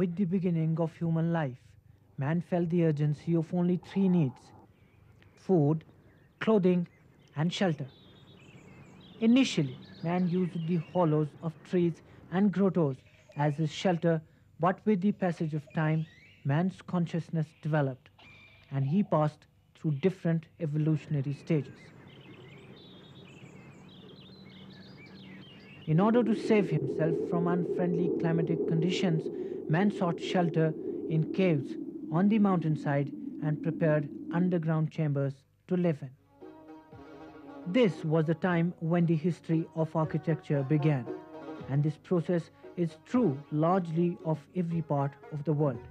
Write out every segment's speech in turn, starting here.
With the beginning of human life, man felt the urgency of only three needs: food, clothing, and shelter. Initially, man used the hollows of trees and grottos as his shelter, but with the passage of time, man's consciousness developed, and he passed through different evolutionary stages. In order to save himself from unfriendly climatic conditions, man sought shelter in caves on the mountainside and prepared underground chambers to live in. This was the time when the history of architecture began, and this process is true largely of every part of the world.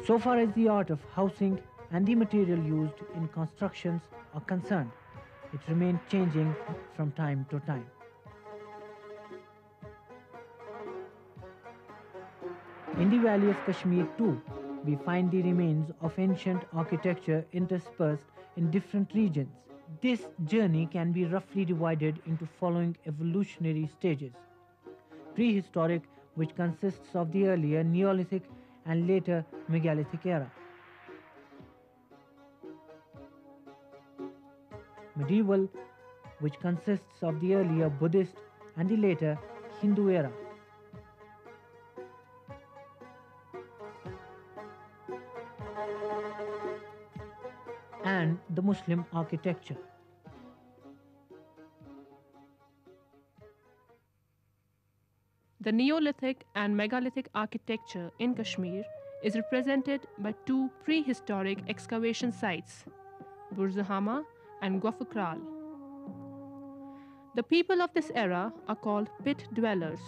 So far as the art of housing and the material used in constructions are concerned, it remained changing from time to time. In the valley of Kashmir too, we find the remains of ancient architecture interspersed in different regions. This journey can be roughly divided into following evolutionary stages: prehistoric, which consists of the earlier Neolithic and later Megalithic era; medieval, which consists of the earlier Buddhist and the later Hindu era; and the Muslim architecture. The Neolithic and Megalithic architecture in Kashmir is represented by two prehistoric excavation sites, Burzahama and Gofukral. The people of this era are called pit dwellers,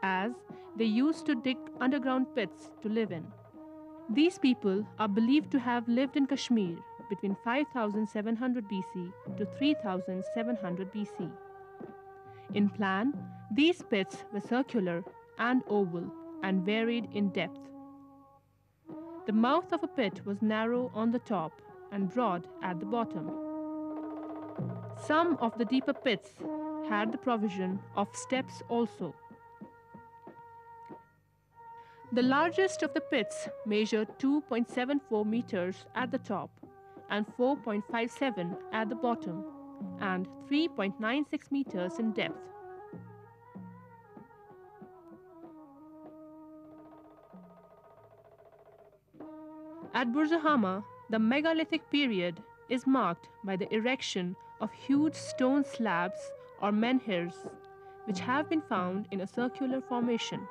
as they used to dig underground pits to live in. These people are believed to have lived in Kashmir between 5700 BC to 3700 BC. In plan, these pits were circular and oval and varied in depth. The mouth of a pit was narrow on the top and broad at the bottom. Some of the deeper pits had the provision of steps also. The largest of the pits measured 2.74 meters at the top and 4.57 at the bottom and 3.96 meters in depth. At Burzahama, the megalithic period is marked by the erection of huge stone slabs or menhirs, which have been found in a circular formation.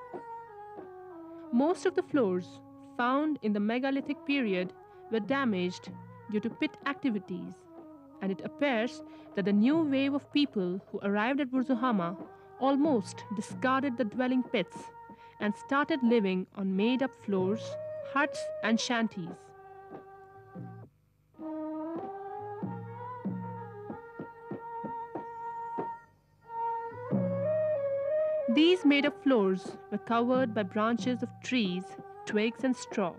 Most of the floors found in the megalithic period were damaged due to pit activities, and it appears that the new wave of people who arrived at Burzahama almost discarded the dwelling pits and started living on made-up floors, huts and shanties. These made-up floors were covered by branches of trees, twigs and straw.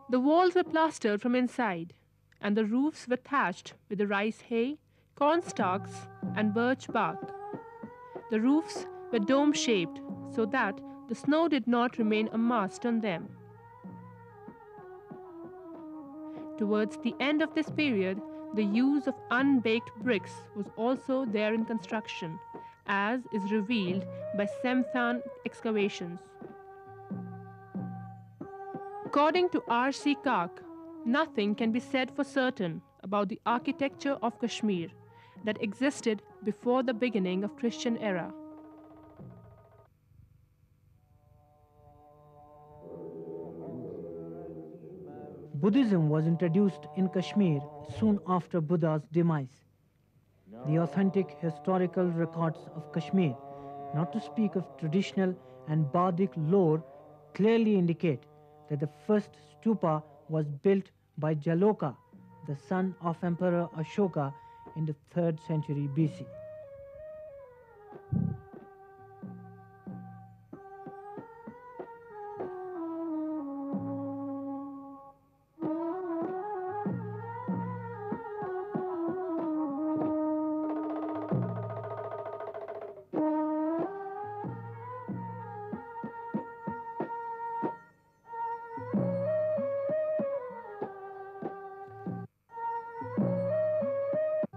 The walls were plastered from inside, and the roofs were thatched with the rice hay, corn stalks and birch bark. The roofs were dome-shaped so that the snow did not remain amassed on them. Towards the end of this period, the use of unbaked bricks was also there in construction, as is revealed by Semthan excavations. According to R.C. Kark, nothing can be said for certain about the architecture of Kashmir that existed before the beginning of Christian era. Buddhism was introduced in Kashmir soon after Buddha's demise. The authentic historical records of Kashmir, not to speak of traditional and bardic lore, clearly indicate that the first stupa was built by Jaloka, the son of Emperor Ashoka, in the 3rd century BC.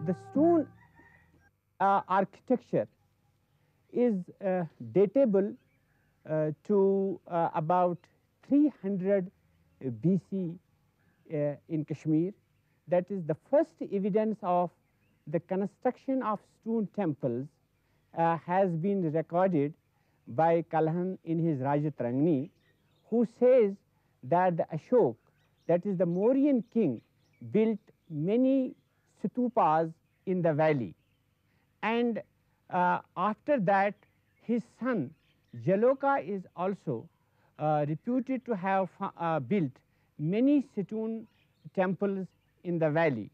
The stone architecture is datable to about 300 BC in Kashmir. That is the first evidence of the construction of stone temples has been recorded by Kalhan in his Rajatarangni, who says that the Ashok, that is the Mauryan king, built many stupas in the valley, and after that his son Jaloka is also reputed to have built many stone temples in the valley.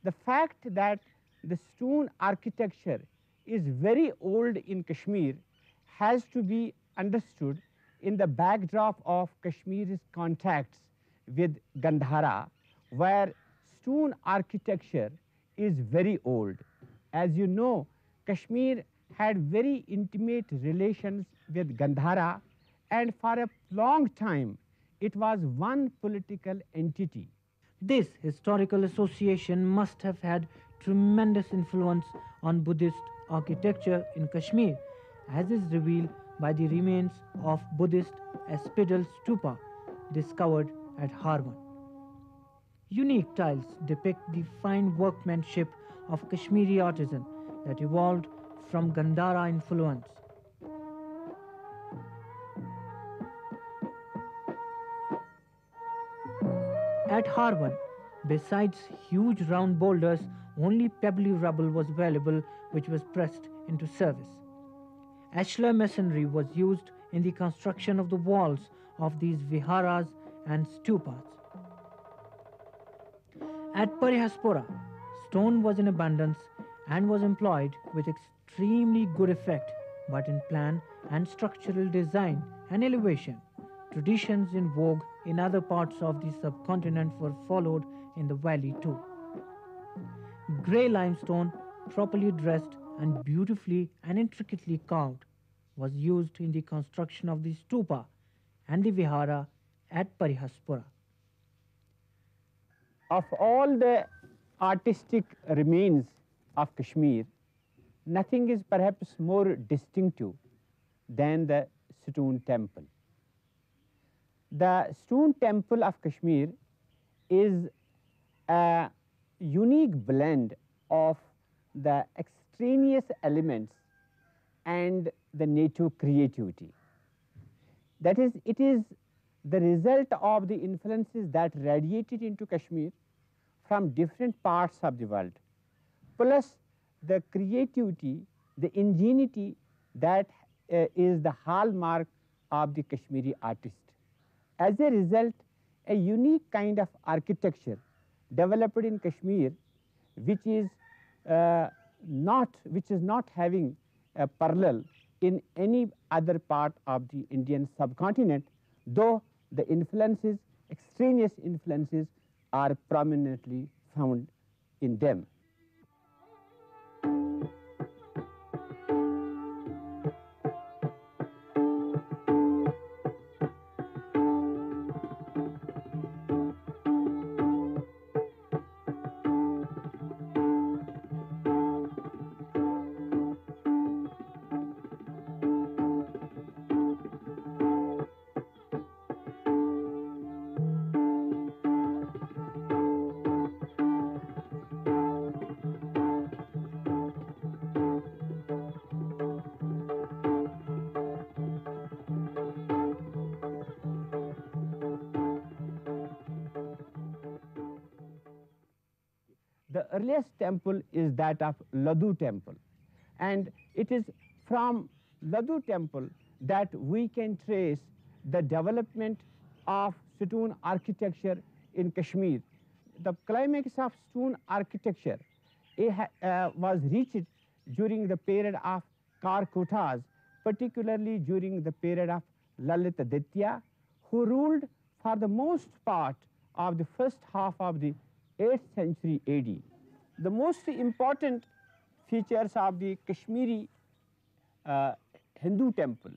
The fact that the stone architecture is very old in Kashmir has to be understood in the backdrop of Kashmir's contacts with Gandhara, where stone architecture is very old. As you know, Kashmir had very intimate relations with Gandhara, and for a long time it was one political entity. This historical association must have had tremendous influence on Buddhist architecture in Kashmir, as is revealed by the remains of Buddhist aspidal stupa discovered at Harwan. Unique tiles depict the fine workmanship of Kashmiri artisan that evolved from Gandhara influence. At Harwan, besides huge round boulders, only pebbly rubble was available, which was pressed into service. Ashlar masonry was used in the construction of the walls of these viharas and stupas. At Parihaspura, stone was in abundance and was employed with extremely good effect, but in plan and structural design and elevation, traditions in vogue in other parts of the subcontinent were followed in the valley too. Grey limestone, properly dressed and beautifully and intricately carved, was used in the construction of the stupa and the vihara at Parihaspura. Of all the artistic remains of Kashmir, nothing is perhaps more distinctive than the stone temple. The stone temple of Kashmir is a unique blend of the extraneous elements and the native creativity. That is, it is the result of the influences that radiated into Kashmir from different parts of the world, plus the creativity, the ingenuity that is the hallmark of the Kashmiri artist. As a result, a unique kind of architecture developed in Kashmir, which is not having a parallel in any other part of the Indian subcontinent, though the influences, extraneous influences, are prominently found in them. The earliest temple is that of Ladu temple, and it is from Ladu temple that we can trace the development of stone architecture in Kashmir. The climax of stone architecture was reached during the period of Karkotas, particularly during the period of Lalit Aditya, who ruled for the most part of the first half of the 8th century AD. The most important features of the Kashmiri Hindu temple,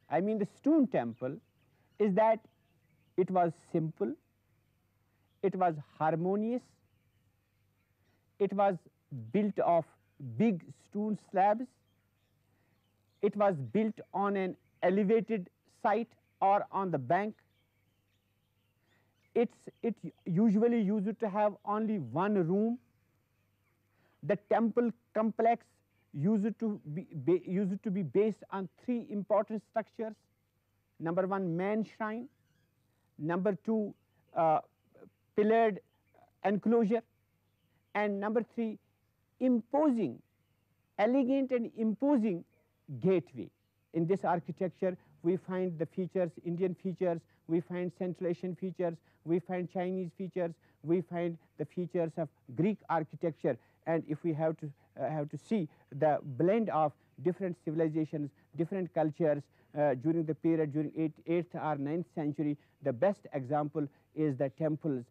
I mean the stone temple, is that it was simple, it was harmonious, It was built of big stone slabs. It was built on an elevated site or on the bank. It usually used to have only one room. The temple complex used to be based on three important structures. Number one, main shrine. Number two, pillared enclosure. And number three, imposing, elegant and imposing gateway. In this architecture, we find the features, Indian features, we find Central Asian features, we find Chinese features, we find the features of Greek architecture. And if we have to see the blend of different civilizations, different cultures during the period during 8th or 9th century, the best example is the temples.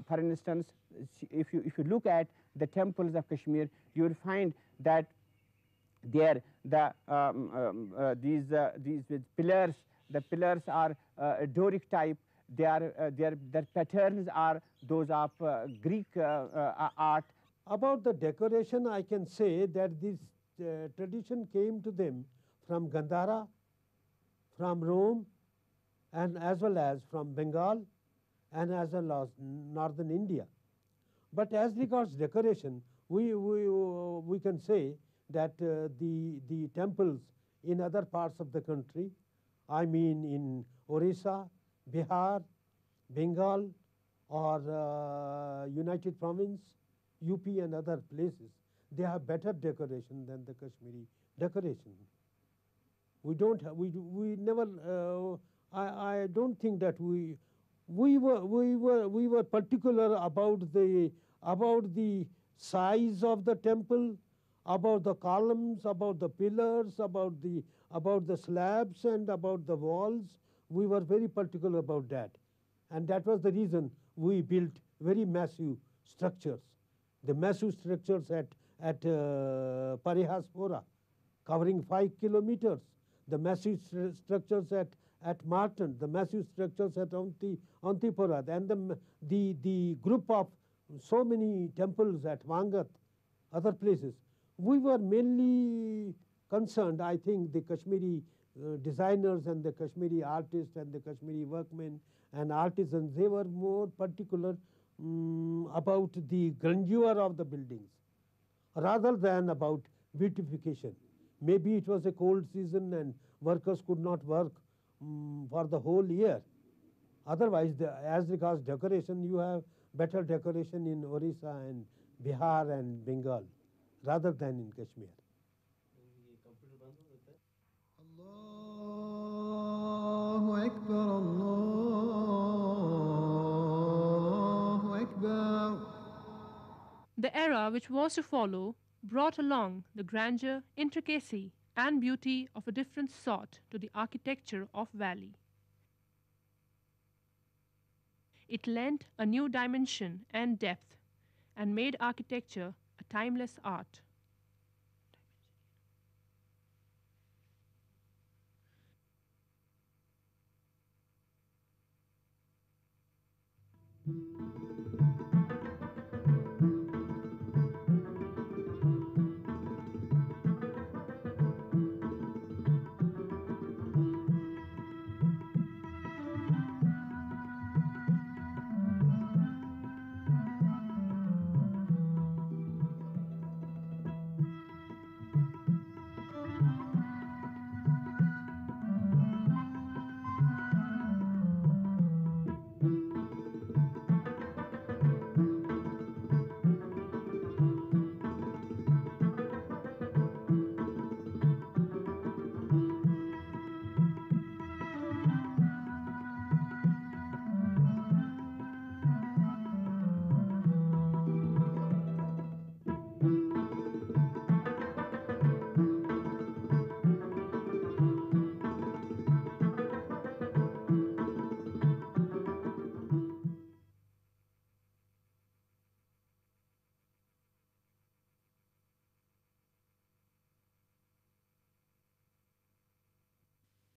For instance, if you look at the temples of Kashmir, you will find that there these pillars, the pillars are Doric type. Their patterns are those of Greek art. About the decoration, I can say that this tradition came to them from Gandhara, from Rome, and as well as from Bengal, and as well as northern India. But as regards decoration, we can say that the temples in other parts of the country, I mean in Orissa, Bihar, Bengal, or United Province, UP and other places, they have better decoration than the Kashmiri decoration. We don't have, we never, I don't think that we were particular about the size of the temple, about the columns, about the pillars, about the slabs and about the walls. We were very particular about that, and that was the reason we built very massive structures. The massive structures at Parihaspora, covering 5 kilometers. The massive structures at Martin, the massive structures at Antipura, and the group of so many temples at Vangat, other places. We were mainly concerned, I think, the Kashmiri designers and the Kashmiri artists and the Kashmiri workmen and artisans, they were more particular about the grandeur of the buildings rather than about beautification. Maybe it was a cold season and workers could not work for the whole year. Otherwise, as regards decoration, you have better decoration in Orissa and Bihar and Bengal rather than in Kashmir. Allahu Akbar, Allahu Akbar. The era which was to follow brought along the grandeur, intricacy, and beauty of a different sort to the architecture of Valley. It lent a new dimension and depth and made architecture a timeless art.